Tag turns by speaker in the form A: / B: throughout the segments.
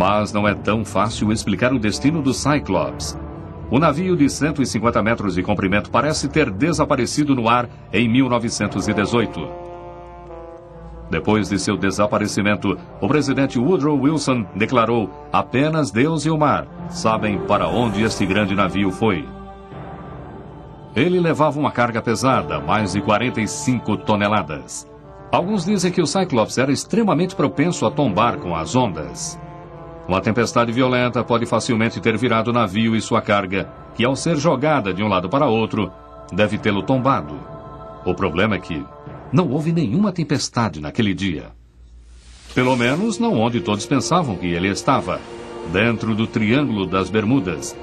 A: Mas não é tão fácil explicar o destino do Cyclops. O navio de 150 metros de comprimento parece ter desaparecido no ar em 1918. Depois de seu desaparecimento, o presidente Woodrow Wilson declarou: apenas Deus e o mar sabem para onde este grande navio foi. Ele levava uma carga pesada, mais de 45 toneladas. Alguns dizem que o Cyclops era extremamente propenso a tombar com as ondas. Uma tempestade violenta pode facilmente ter virado o navio e sua carga, que ao ser jogada de um lado para outro, deve tê-lo tombado. O problema é que não houve nenhuma tempestade naquele dia. Pelo menos não onde todos pensavam que ele estava, dentro do Triângulo das Bermudas.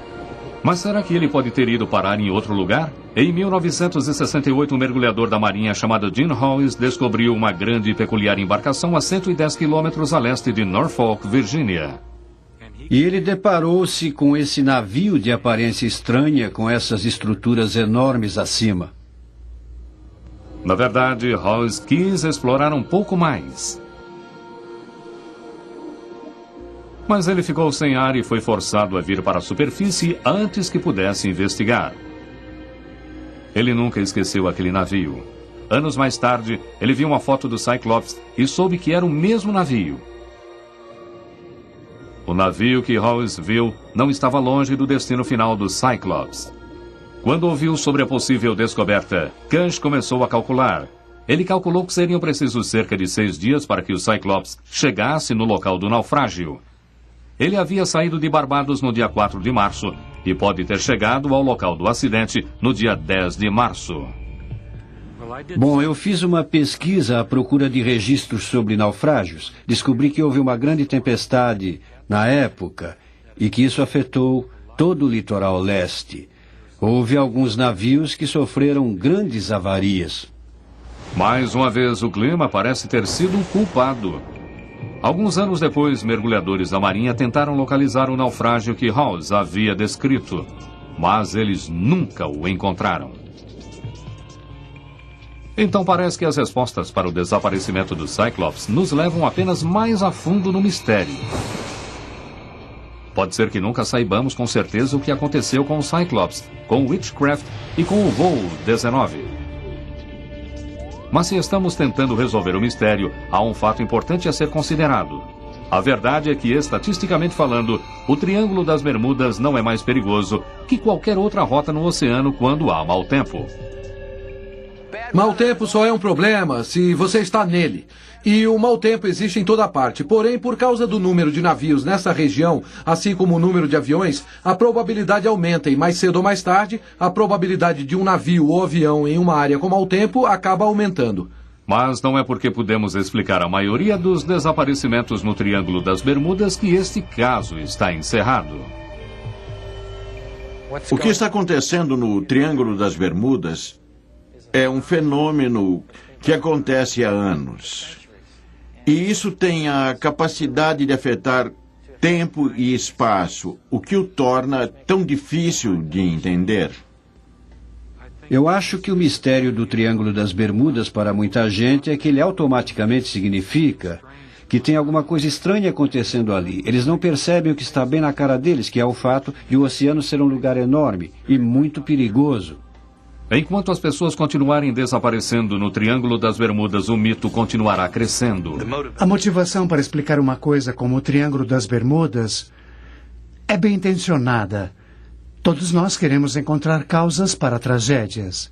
A: Mas será que ele pode ter ido parar em outro lugar? Em 1968, um mergulhador da Marinha chamado Gene Hawes descobriu uma grande e peculiar embarcação a 110 quilômetros a leste de Norfolk, Virgínia.
B: E ele deparou-se com esse navio de aparência estranha, com essas estruturas enormes acima.
A: Na verdade, Hawes quis explorar um pouco mais. Mas ele ficou sem ar e foi forçado a vir para a superfície antes que pudesse investigar. Ele nunca esqueceu aquele navio. Anos mais tarde, ele viu uma foto do Cyclops e soube que era o mesmo navio. O navio que Hawes viu não estava longe do destino final do Cyclops. Quando ouviu sobre a possível descoberta, Cush começou a calcular. Ele calculou que seriam precisos cerca de 6 dias para que o Cyclops chegasse no local do naufrágio. Ele havia saído de Barbados no dia 4 de março e pode ter chegado ao local do acidente no dia 10 de março.
B: Bom, eu fiz uma pesquisa à procura de registros sobre naufrágios. Descobri que houve uma grande tempestade na época e que isso afetou todo o litoral leste. Houve alguns navios que sofreram grandes avarias.
A: Mais uma vez, o clima parece ter sido um culpado. Alguns anos depois, mergulhadores da Marinha tentaram localizar o naufrágio que Hawes havia descrito, mas eles nunca o encontraram. Então parece que as respostas para o desaparecimento do Cyclops nos levam apenas mais a fundo no mistério. Pode ser que nunca saibamos com certeza o que aconteceu com o Cyclops, com o Witchcraft e com o voo 19. Mas se estamos tentando resolver o mistério, há um fato importante a ser considerado. A verdade é que, estatisticamente falando, o Triângulo das Bermudas não é mais perigoso que qualquer outra rota no oceano quando há mau tempo.
C: Mau tempo só é um problema se você está nele. E o mau tempo existe em toda parte. Porém, por causa do número de navios nessa região, assim como o número de aviões, a probabilidade aumenta e mais cedo ou mais tarde, a probabilidade de um navio ou avião em uma área com mau tempo acaba aumentando.
A: Mas não é porque podemos explicar a maioria dos desaparecimentos no Triângulo das Bermudas que este caso está encerrado.
D: O que está acontecendo no Triângulo das Bermudas é um fenômeno que acontece há anos. E isso tem a capacidade de afetar tempo e espaço, o que o torna tão difícil de entender.
B: Eu acho que o mistério do Triângulo das Bermudas para muita gente é que ele automaticamente significa que tem alguma coisa estranha acontecendo ali. Eles não percebem o que está bem na cara deles, que é o fato de o oceano ser um lugar enorme e muito perigoso.
A: Enquanto as pessoas continuarem desaparecendo no Triângulo das Bermudas, o mito continuará crescendo.
E: A motivação para explicar uma coisa como o Triângulo das Bermudas é bem intencionada. Todos nós queremos encontrar causas para tragédias.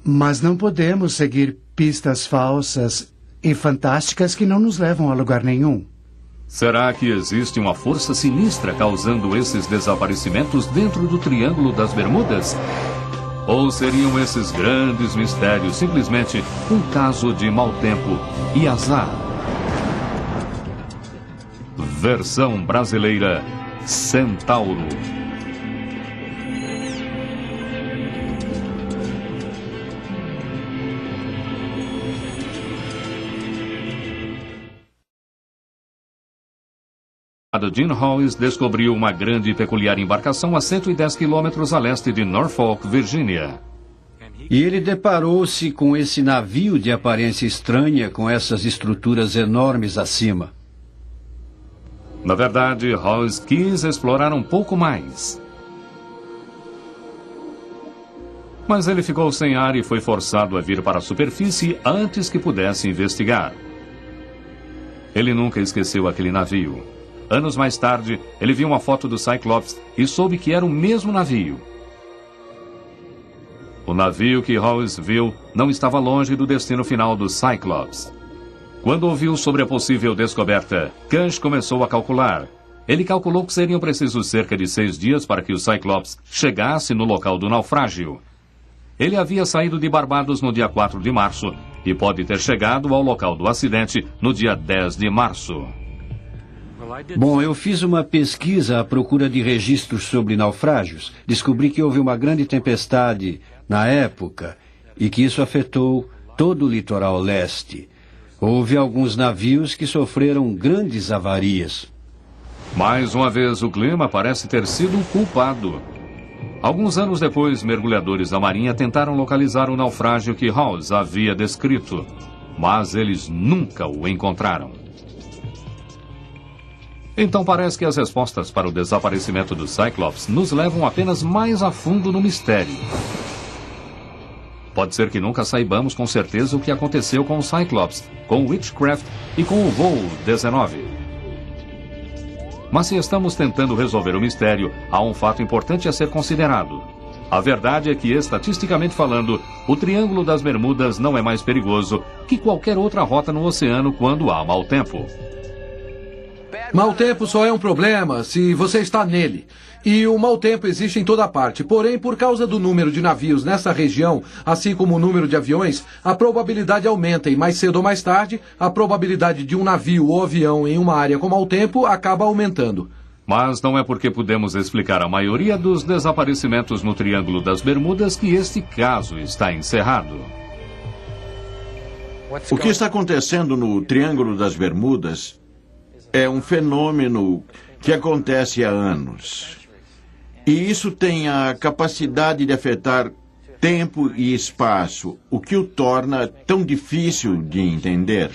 E: Mas não podemos seguir pistas falsas e fantásticas que não nos levam a lugar nenhum.
A: Será que existe uma força sinistra causando esses desaparecimentos dentro do Triângulo das Bermudas? Ou seriam esses grandes mistérios simplesmente um caso de mau tempo e azar? Versão brasileira Centauro. Gene Hawes descobriu uma grande e peculiar embarcação a 110 quilômetros a leste de Norfolk, Virgínia.
B: E ele deparou-se com esse navio de aparência estranha, com essas estruturas enormes acima.
A: Na verdade, Hawes quis explorar um pouco mais. Mas ele ficou sem ar e foi forçado a vir para a superfície antes que pudesse investigar. Ele nunca esqueceu aquele navio. Anos mais tarde, ele viu uma foto do Cyclops e soube que era o mesmo navio. O navio que Hawes viu não estava longe do destino final do Cyclops. Quando ouviu sobre a possível descoberta, Cush começou a calcular. Ele calculou que seriam precisos cerca de 6 dias para que o Cyclops chegasse no local do naufrágio. Ele havia saído de Barbados no dia 4 de março e pode ter chegado ao local do acidente no dia 10 de março.
B: Bom, eu fiz uma pesquisa à procura de registros sobre naufrágios. Descobri que houve uma grande tempestade na época e que isso afetou todo o litoral leste. Houve alguns navios que sofreram grandes avarias.
A: Mais uma vez, o clima parece ter sido o culpado. Alguns anos depois, mergulhadores da Marinha tentaram localizar o naufrágio que Hawes havia descrito, mas eles nunca o encontraram. Então parece que as respostas para o desaparecimento do Cyclops nos levam apenas mais a fundo no mistério. Pode ser que nunca saibamos com certeza o que aconteceu com o Cyclops, com o Witchcraft e com o voo 19. Mas se estamos tentando resolver o mistério, há um fato importante a ser considerado. A verdade é que, estatisticamente falando, o Triângulo das Bermudas não é mais perigoso que qualquer outra rota no oceano quando há mau tempo.
C: Mau tempo só é um problema se você está nele. E o mau tempo existe em toda parte. Porém, por causa do número de navios nessa região, assim como o número de aviões, a probabilidade aumenta e mais cedo ou mais tarde, a probabilidade de um navio ou avião em uma área com mau tempo acaba aumentando.
A: Mas não é porque podemos explicar a maioria dos desaparecimentos no Triângulo das Bermudas que este caso está encerrado.
D: O que está acontecendo no Triângulo das Bermudas é um fenômeno que acontece há anos. E isso tem a capacidade de afetar tempo e espaço, o que o torna tão difícil de entender.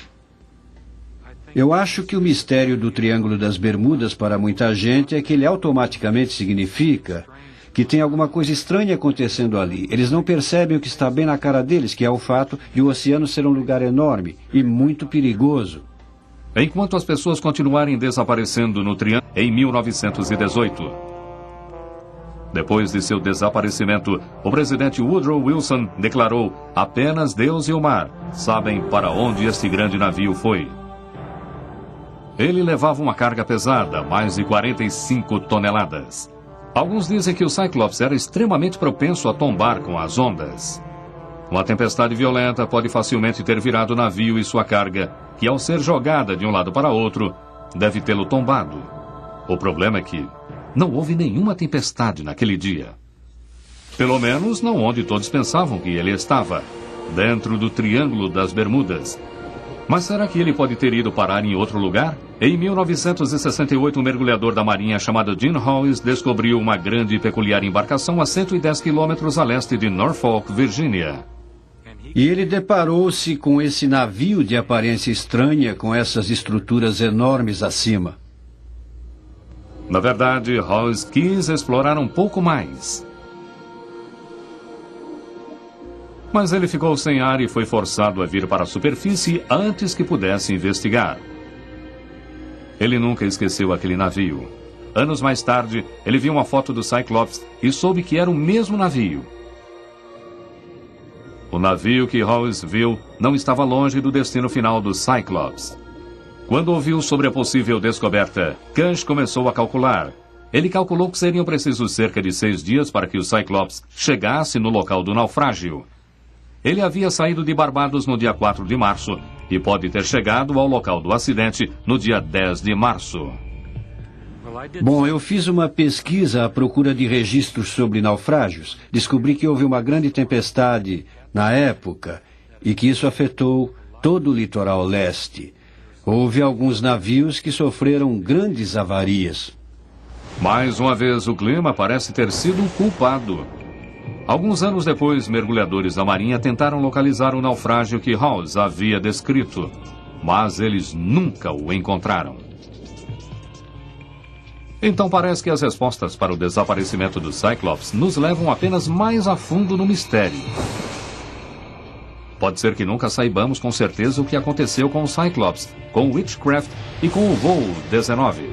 B: Eu acho que o mistério do Triângulo das Bermudas para muita gente é que ele automaticamente significa que tem alguma coisa estranha acontecendo ali. Eles não percebem o que está bem na cara deles, que é o fato de o oceano ser um lugar enorme e muito perigoso.
A: Enquanto as pessoas continuarem desaparecendo no Triângulo em 1918. Depois de seu desaparecimento, o presidente Woodrow Wilson declarou: apenas Deus e o mar sabem para onde este grande navio foi. Ele levava uma carga pesada, mais de 45 toneladas. Alguns dizem que o Cyclops era extremamente propenso a tombar com as ondas. Uma tempestade violenta pode facilmente ter virado o navio e sua carga, que ao ser jogada de um lado para outro, deve tê-lo tombado. O problema é que não houve nenhuma tempestade naquele dia. Pelo menos não onde todos pensavam que ele estava, dentro do Triângulo das Bermudas. Mas será que ele pode ter ido parar em outro lugar? Em 1968, um mergulhador da Marinha chamado Gene Hawes descobriu uma grande e peculiar embarcação a 110 quilômetros a leste de Norfolk, Virgínia.
B: E ele deparou-se com esse navio de aparência estranha, com essas estruturas enormes acima.
A: Na verdade, Hawes quis explorar um pouco mais. Mas ele ficou sem ar e foi forçado a vir para a superfície antes que pudesse investigar. Ele nunca esqueceu aquele navio. Anos mais tarde, ele viu uma foto do Cyclops e soube que era o mesmo navio. O navio que Hawes viu não estava longe do destino final do Cyclops. Quando ouviu sobre a possível descoberta, Cush começou a calcular. Ele calculou que seriam precisos cerca de 6 dias para que o Cyclops chegasse no local do naufrágio. Ele havia saído de Barbados no dia 4 de março e pode ter chegado ao local do acidente no dia 10 de março.
B: Bom, eu fiz uma pesquisa à procura de registros sobre naufrágios. Descobri que houve uma grande tempestade na época e que isso afetou todo o litoral leste. Houve alguns navios que sofreram grandes avarias.
A: Mais uma vez, o clima parece ter sido o culpado. Alguns anos depois, mergulhadores da Marinha tentaram localizar o naufrágio que Hawes havia descrito, mas eles nunca o encontraram. Então parece que as respostas para o desaparecimento do Cyclops nos levam apenas mais a fundo no mistério. Pode ser que nunca saibamos com certeza o que aconteceu com o Cyclops, com o Witchcraft e com o voo 19.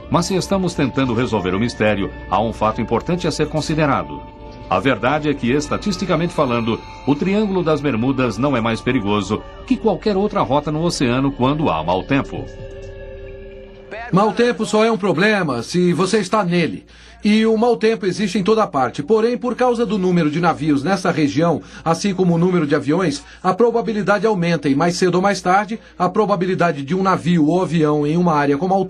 A: Mas se estamos tentando resolver o mistério, há um fato importante a ser considerado. A verdade é que, estatisticamente falando, o Triângulo das Bermudas não é mais perigoso que qualquer outra rota no oceano quando há mau tempo.
C: Mau tempo só é um problema se você está nele. E o mau tempo existe em toda parte. Porém, por causa do número de navios nessa região, assim como o número de aviões, a probabilidade aumenta e mais cedo ou mais tarde, a probabilidade de um navio ou avião em uma área com mau tempo